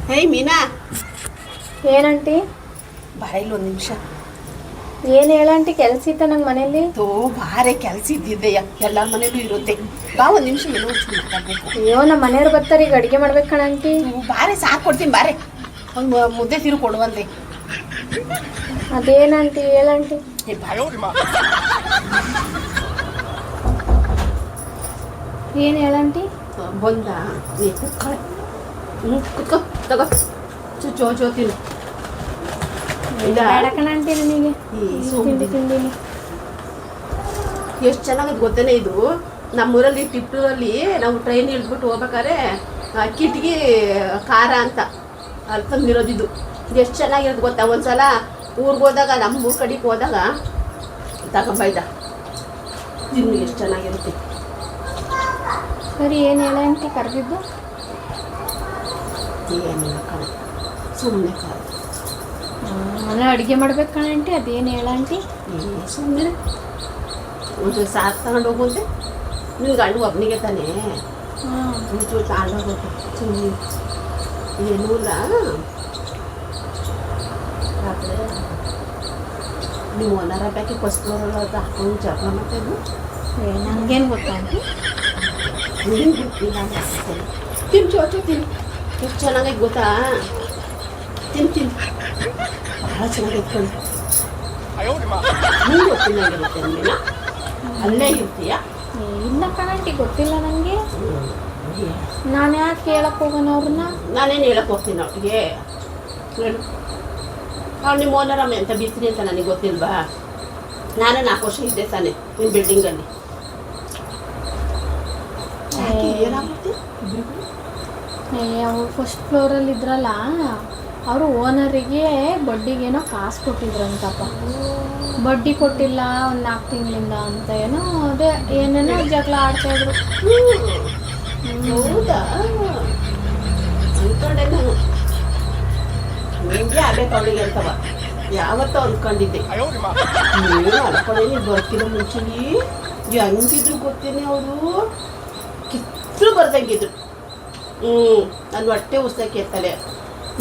ಹೇಯ್ ಮೀನಾ, ಏನಂಟಿ? Boil ಒಂದು ನಿಮಿಷ. ಏನು ಹೇಳಂಟಿ? ಕೆಲಸ ಇತ್ತ ನಂಗೆ ಮನೇಲಿ. ಬಾರೆ ಕೆಲಸ ಇದ್ದಿದ್ದೆಯ, ಎಲ್ಲರ ಮನೇಲೂ ಇರುತ್ತೆ. ಬಾ ಒಂದು ನಿಮಿಷ ಏನೋ ಮಾತಾಡ್ಬೇಕು. ಅಯ್ಯೋ, ನಮ್ಮ ಮನೆಯವ್ರು ಬರ್ತಾರೆ, ಈಗ ಅಡುಗೆ ಮಾಡ್ಬೇಕು ಕಣಂಟಿ. ಬಾರೆ ಸಾಕು ಕೊಡ್ತೀನಿ, ಬಾರೆ ಒಂದು ಮುದ್ದೆ ತಿರು ಕೊಡುವಂತೆ. ಅದೇನಂಟಿ ಹೇಳಂಟಿ? ಏನು ಹೇಳಂಟಿ? ಬಂದ ಕುತ್ಕೊಳ್ಳೆ. ಕುತ್ಕೋ, ತಗೋ ಚೋ ತಿನ್ನು. ಬೇಡ ಕಣಂಟಿ ನನಗೆ ತಿಂಡಿ ತಿಂದಿನಿ. ಎಷ್ಟು ಚೆನ್ನಾಗದು ಗೊತ್ತೇನೆ ಇದು. ನಮ್ಮೂರಲ್ಲಿ ಟಿಪ್ಪಲ್ಲಿ ನಾವು ಟ್ರೈನ್ ಇಳಿದ್ಬಿಟ್ಟು ಹೋಗ್ಬೇಕಾದ್ರೆ ಕಿಟ್ಗಿ ಖಾರ ಅಂತ ಅಲ್ಲಿ ತಂದಿರೋದಿದ್ದು. ಎಷ್ಟು ಚೆನ್ನಾಗಿರೋದು ಗೊತ್ತಾ. ಒಂದ್ಸಲ ಊರಿಗೆ ಹೋದಾಗ, ನಮ್ಮ ಊರ ಕಡೆಗೆ ಹೋದಾಗ ತಗೊಂಬೈದ ತಿನ್ನು, ಎಷ್ಟು ಚೆನ್ನಾಗಿರುತ್ತೆ. ಸರಿ, ಏನು ಹೇಳಂಟಿ ಕರೆದಿದ್ದು? ಏನಿಲ್ಲ ಕಣ, ಸುಮ್ಮನೆ ಖಾರ. ನಾನು ಅಡುಗೆ ಮಾಡ್ಬೇಕು ಕಣಂಟಿ. ಅದೇನು ಹೇಳಂಟಿ? ಸುಮ್ಮನೆ ಒಂದು ಸಾರು ತಗೊಂಡು ಹೋಗುವಂತೆ. ನಿನ್ನ ಗಂಡು ಒಬ್ಬನಿಗೆ ತಾನೇ ಒಂಚೂರು ತಗೊಂಡು ಹೋಗ್ಬೇಕು. ಸುಮ್ಮನೆ ಏನೂ ಇಲ್ಲ. ಆದರೆ ನೀವು ಒನರ ಬ್ಯಾಕೆ ಕೊಸ್ಕೊಳ್ಳೋಲ್ಲ ಅಂತ ಹಾಕೊಂಡು ಜಗಳ ಮಾಡ್ತಾಯಿದ್ದು. ನನಗೇನು ಗೊತ್ತಾ ಆಂಟಿ? ನಿಂಗೆ ಗೊತ್ತಿಲ್ಲ ಅನಿಸ್ತೇನೆ. ತಿನ್ನು ಚೋಚು ತಿನ್ನು, ಎಷ್ಟು ಚೆನ್ನಾಗೈತೆ ಗೊತ್ತಾ. ತಿನ್ನು ಭಾಳ ಚೆನ್ನಾಗೈತೆ ಕಣ್ಣು. ನಿಂಗೆ ಗೊತ್ತಿಲ್ಲಂಗಿರುತ್ತೆ ನೀನು ಅಲ್ಲೇ ಇರ್ತೀಯ. ಇಲ್ಲ ಕಣಂಟಿ, ಗೊತ್ತಿಲ್ಲ ನನಗೆ. ನಾನು ಯಾಕೆ ಹೇಳಕ್ಕೆ ಹೋಗೋಣ ಅವ್ರನ್ನ? ನಾನೇನು ಹೇಳಕ್ಕೆ ಹೋಗ್ತೀನಿ ಅವ್ರಿಗೆ. ಹೇಳು, ಅವ್ರು ನಿಮ್ಮ ಓನರಮ್ಮ ಎಂತ ಬಿಸ್ತೀನಿ ಅಂತ ನನಗೆ ಗೊತ್ತಿಲ್ವಾ? ನಾನು 4 ವರ್ಷ ಇದ್ದೆ ತಾನೆ ನಿಮ್ಮ ಬಿಲ್ಡಿಂಗಲ್ಲಿ. ಏನಾಗುತ್ತೆ? ಅವ್ರು ಫಸ್ಟ್ ಫ್ಲೋರಲ್ಲಿ ಇದ್ರಲ್ಲ, ಅವರು ಓನರಿಗೆ ಬಡ್ಡಿಗೇನೋ ಕಾಸು ಕೊಟ್ಟಿದ್ರಂತಪ್ಪ. ಬಡ್ಡಿ ಕೊಟ್ಟಿಲ್ಲ ಒಂದು 4 ತಿಂಗಳಿಂದ ಅಂತ ಏನೋ ಅದೇ ಏನೇನೋ ಜಗಳ ಆಡ್ತಾಯಿದ್ರು. ಹೌದಾ? ಅಂದ್ಕೊಂಡೆ ನಾನು ನಿಮಗೆ ಆಗ್ಬೇಕು ಅವಳಿಗೆ ಅಂತವ. ಯಾವತ್ತೂ ಅಂದ್ಕೊಂಡಿದ್ದೆ. ನೀನು ಅನ್ಕೊಂಡೆ. ನೀನು ಬರ್ತಿರೋ ಮುಂಚೆಗೆ ಹೆಂಗಿದ್ರು ಗೊತ್ತೇನೆ. ಅವರು ಕಿತ್ತರು ಬರ್ದಂಗಿದ್ರು. ನನ್ನ ಹೊಟ್ಟೆ ಉರ್ಸಕ್ಕೆ ಇರ್ತಾಳೆ.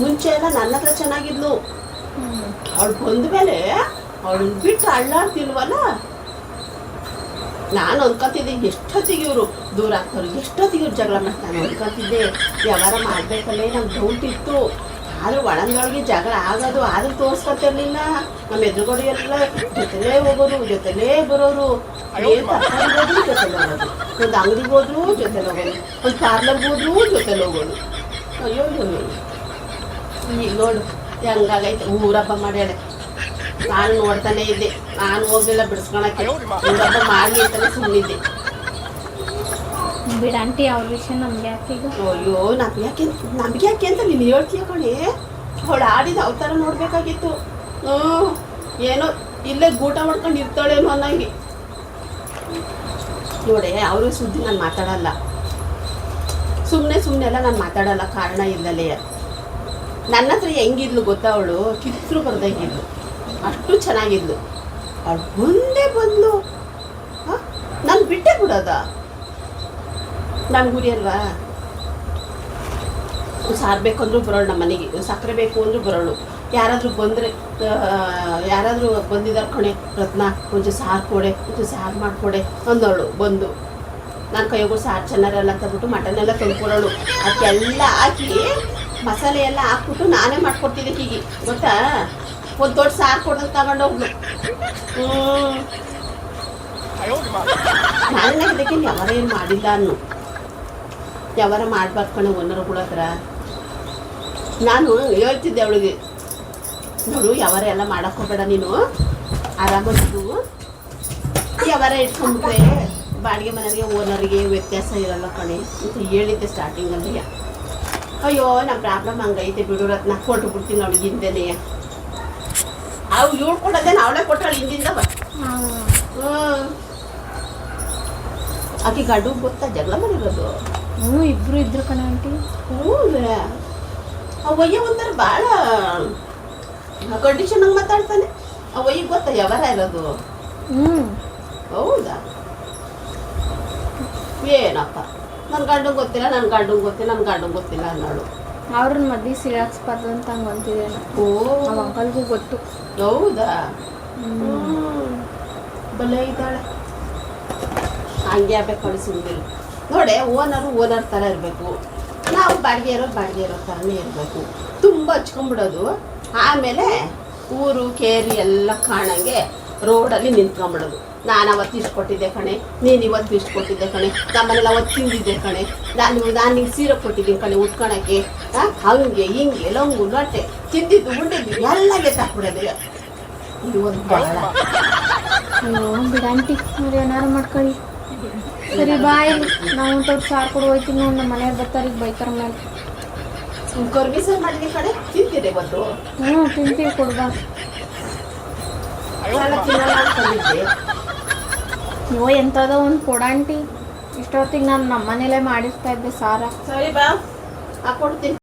ಮುಂಚೆ ಎಲ್ಲ ನನ್ನ ಹತ್ರ ಚೆನ್ನಾಗಿದ್ಲು. ಅವಳು ಬಂದ ಮೇಲೆ ಅವಳನ್ನ ಬಿಟ್ಟು ಅಳ್ಳಾಡ್ತಿಲ್ವಲ್ಲ. ನಾನು ಅಂದ್ಕೊತಿದ್ದೆ ಎಷ್ಟೊತ್ತಿಗೆ ಇವರು ದೂರ ಆಗ್ತಾರೆ, ಎಷ್ಟೊತ್ತಿಗೆ ಇವ್ರು ಜಗಳ ಮಾಡ್ತಾನೆ ಅಂದ್ಕೊತಿದ್ದೆ. ವ್ಯವಹಾರ ಮಾಡಬೇಕಲ್ಲೇ ನಂಗೆ ಡೌಟ್ ಇತ್ತು. ಆದರೂ ಒಳಂದೊಳಗೆ ಜಗಳ ಆಗೋದು, ಆದರೂ ತೋರಿಸ್ಕೊತಿರ್ಲಿಲ್ಲ. ನಮ್ಮ ಎದುರುಗಡೆ ಎಲ್ಲ ಜೊತೆಲೇ ಹೋಗೋರು, ಜೊತೆಲೇ ಬರೋರು. ಏನು ತರಕಾರಿ ಹೋದ್ರು ಜೊತೆಲಿ ಹೋಗೋದು, ಒಂದು ಅಂಗಡಿಗೆ ಹೋದ್ರು ಜೊತೆಲಿ ಹೋಗೋದು, ಒಂದು ಪಾರ್ಲರ್ಗೆ ಹೋದ್ರು ಜೊತೆಲಿ ಹೋಗೋದು. ಅಯ್ಯೋ ಈಗ ನೋಡು ಹೆಂಗಾಗೈತೆ. ಊರಬ್ಬ ಮಾಡ್ಯಾಳೆ. ನಾನು ನೋಡ್ತಾನೆ ಇದ್ದೆ. ನಾನು ಹೋಗಲಿಲ್ಲ ಬಿಡಿಸ್ಕೊಳಕ್ಕೆ. ಊರಬ್ಬ ಮಾಡಿ ಅಂತಾನೆ ಸುಮ್ಮನಿದ್ದೆ. ಬಿಡ ಆಂಟಿ, ಅವ್ರ ವಿಷಯ ನಮ್ಗೆ ಯಾಕೆ ಈಗ? ಅಯ್ಯೋ, ನಮ್ಗೆ ಯಾಕೆ ಅಂತ ನೀನು ಹೇಳ್ತೀಯ ಕಣೆ. ಅವಳು ಆಡಿದ ಅವತಾರ ನೋಡ್ಬೇಕಾಗಿತ್ತು. ಏನೋ ಇಲ್ಲೇ ಗೂಟ ಮಾಡ್ಕೊಂಡು ಇರ್ತಾಳೇನೋ ಅನ್ನಂಗೆ. ನೋಡೆ, ಅವ್ರ ಸುದ್ದಿ ನಾನು ಮಾತಾಡಲ್ಲ. ಸುಮ್ಮನೆ ಎಲ್ಲ ನಾನು ಮಾತಾಡಲ್ಲ ಕಾರಣ ಇಲ್ಲಲೇ. ನನ್ನ ಹತ್ರ ಹೆಂಗಿದ್ಲು ಗೊತ್ತಾ, ಅವಳು ಕಿತ್ತರು ಬರ್ದಂಗಿದ್ಲು. ಅಷ್ಟು ಚೆನ್ನಾಗಿದ್ಲು. ಅವಳು ಮುಂದೆ ಬಂದ್ಲು. ನಾನು ಬಿಟ್ಟೆ ಬಿಡೋದ? ನನ್ನ ಗುರಿ ಅಲ್ವಾ. ಸಾರು ಬೇಕು ಅಂದರೂ ಬರೋಳು ನಮ್ಮ ಮನೆಗೆ, ಸಕ್ಕರೆ ಬೇಕು ಅಂದರೂ ಬರೋಳು. ಯಾರಾದರೂ ಬಂದರೆ, ಯಾರಾದರೂ ಬಂದಿದ್ದಾರೆ ಕಣೆ, ರತ್ನ ಒಂಚೂರು ಸಾರು ಕೊಡೆ, ಒಂಚೂರು ಸಾರು ಮಾಡಿಕೊಡೆ ಅಂದವಳು. ಬಂದು ನಾನು ಕೈಗೋಳು ಸಾರು ಚೆನ್ನಾರಲ್ಲ ಅಂತಬಿಟ್ಟು ಮಟನೆಲ್ಲ ತಂದ್ಕೊಡೋಳು. ಅದಕ್ಕೆಲ್ಲ ಹಾಕಿ ಮಸಾಲೆ ಎಲ್ಲ ಹಾಕ್ಬಿಟ್ಟು ನಾನೇ ಮಾಡ್ಕೊಡ್ತಿದ್ದೆ. ಹೀಗೆ ಗೊತ್ತಾ, ಒಂದು ದೊಡ್ಡ ಸಾರು ಕೊಡೋದು ತಗೊಂಡೋಗ್ಲು. ನಾನೇ ಇದಕ್ಕೆ ಯಾವಾರ ಏನು ಮಾಡಿಲ್ಲ ಅನ್ನು. ಯಾವಾರ ಮಾಡ್ಬಾರ್ದು ಕಣೆ ಓನರ್ಗಳ ಹತ್ರ. ನಾನು ಹೇಳ್ತಿದ್ದೆ ಅವಳಿಗೆ, ನೋಡು ಯಾವಾರ ಎಲ್ಲ ಮಾಡೋಕ್ಕೋಬೇಡ, ನೀನು ಆರಾಮಾಗಿದ್ದು ಯಾವಾರ ಇಟ್ಕೊಂಡ್ಬಿಟ್ರೆ ಬಾಡಿಗೆ ಮನೆಗೆ ಓನರಿಗೆ ವ್ಯತ್ಯಾಸ ಇರಲ್ಲ ಕಣೆ ಅಂತ ಹೇಳಿದ್ದೆ ಸ್ಟಾರ್ಟಿಂಗಲ್ಲಿ. ಅಯ್ಯೋ, ನಮ್ಮ ಪ್ರಾಬ್ಲಮ್ ಹಂಗೈತೆ ಬಿಡು ರತ್ನ, ಕೊಟ್ಟು ಬಿಡ್ತೀನಿ ಅವಳಿಗೆ ಹಿಂದೆನೇ. ಅವು ಇವಳು ಕೊಡೋದೇನು ಅವಳೇ ಕೊಟ್ಟಳು ಹಿಂದಿಂದವ. ಆಕೆ ಗಂಡು ಗೊತ್ತಾ ಜಗಳ ಮಾಡಿರೋದು? ಇಬ್ರು ಇದ್ರು ಕಣ ಆಂಟಿ. ಅವಯ್ಯ ಒಂಥರ ಭಾಳ ಕಂಡೀಷನ್ ಮಾತಾಡ್ತಾನೆ. ಅವಯ್ಯ ಗೊತ್ತಾ ಯಾವಾರ ಇರೋದು? ಹೌದಾ? ಏನಪ್ಪ, ನನ್ನ ಗಂಡು ಗೊತ್ತಿಲ್ಲ, ನನ್ನ ಗಂಡು ಗೊತ್ತಿಲ್ಲ, ನನ್ನ ಗಂಡು ಗೊತ್ತಿಲ್ಲ ಅನ್ನೋಳು. ಅವ್ರನ್ನ ಮದ್ವೆ ಸಿಗಾಕ್ಸ್ಬಾರ್ದು ಅಂತ ಹಂಗೆ ಅಂತಿದ್ದೇನೆ. ಓ ಅವ ಅಂಕಲ್ಗೂ ಗೊತ್ತು. ಹೌದಾ? ಬಲೆ ಇದ್ದಾಳೆ. ಹಂಗೆ ಆಗ್ಬೇಕು ಕಳಿಸಿದ್ರು ನೋಡಿ. ಓನರ್ ಥರ ಇರಬೇಕು, ನಾವು ಬಾಡಿಗೆ ಇರೋ ಥರನೇ ಇರಬೇಕು. ತುಂಬ ಹಚ್ಕೊಂಡ್ಬಿಡೋದು, ಆಮೇಲೆ ಊರು ಕೇರಿ ಎಲ್ಲ ಕಾಣಂಗೆ ರೋಡಲ್ಲಿ ನಿಂತ್ಕೊಂಡ್ಬಿಡೋದು. ನಾನು ಅವತ್ತು ಇಷ್ಟು ಕೊಟ್ಟಿದ್ದೆ ಕಣೆ, ನೀನು ಇವತ್ತು ಇಷ್ಟು ಕೊಟ್ಟಿದ್ದೆ ಕಣೆ, ನಮ್ಮನೆಲ್ಲ ಅವತ್ತು ತಿಂದಿದ್ದೆ ಕಣೆ, ನಾನು ನಿಂಗೆ ಸೀರೆ ಕೊಟ್ಟಿದ್ದೀನಿ ಕಣೆ ಉಟ್ಕೊಳಕ್ಕೆ, ಹಂಗೆ ಹಿಂಗೆ ಲಂಗು ಲಟ್ಟೆ ತಿಂದಿದ್ದು ಉಂಡಿದ್ದು ಎಲ್ಲ ಗೆತ್ತಾಕ್ಬಿಡೋದು. ಇದು ಒಂದು ಬಹಳ. ಅಯ್ಯೋ ಬಿಡಾಂಟಿ, ಅವ್ರು ಏನಾರು ಮಾಡ್ಕೊಳ್ಳಿ. ಸರಿ ಬಾಯ್, ನಾವು ಊಟಕ್ಕೆ ಸಾರು ಕೊಡು ಹೋಯ್ತೀನಿ ನೋಡಿ. ನಮ್ಮ ಮನೆಯವ್ರು ಬರ್ತಾರೆ, ಈಗ ಬೈತಾರ ಮೇಲೆ. ಕೊರ್ಮಿ ಸಾರು ಮಾಡಿದ ಕಡೆ ತಿಂತೀರಿ ಇವತ್ತು? ತಿಂತೀವಿ, ಕೊಡ್ಬಾ. ತಿನ್ನಲ್ಲ ಅನ್ಕೊಂಡಿದ್ದೆ. ಅಯ್ಯೋ ಎಂಥದೋ ಒಂದು ಕೊಡಾಂಟಿ. ಇಷ್ಟೊತ್ತಿಗೆ ನಾನು ನಮ್ಮ ಮನೇಲೇ ಮಾಡಿಸ್ತಾ ಇದ್ದೆ ಸಾರ. ಸರಿ ಬಾ, ಹಾಕೊಡ್ತೀನಿ.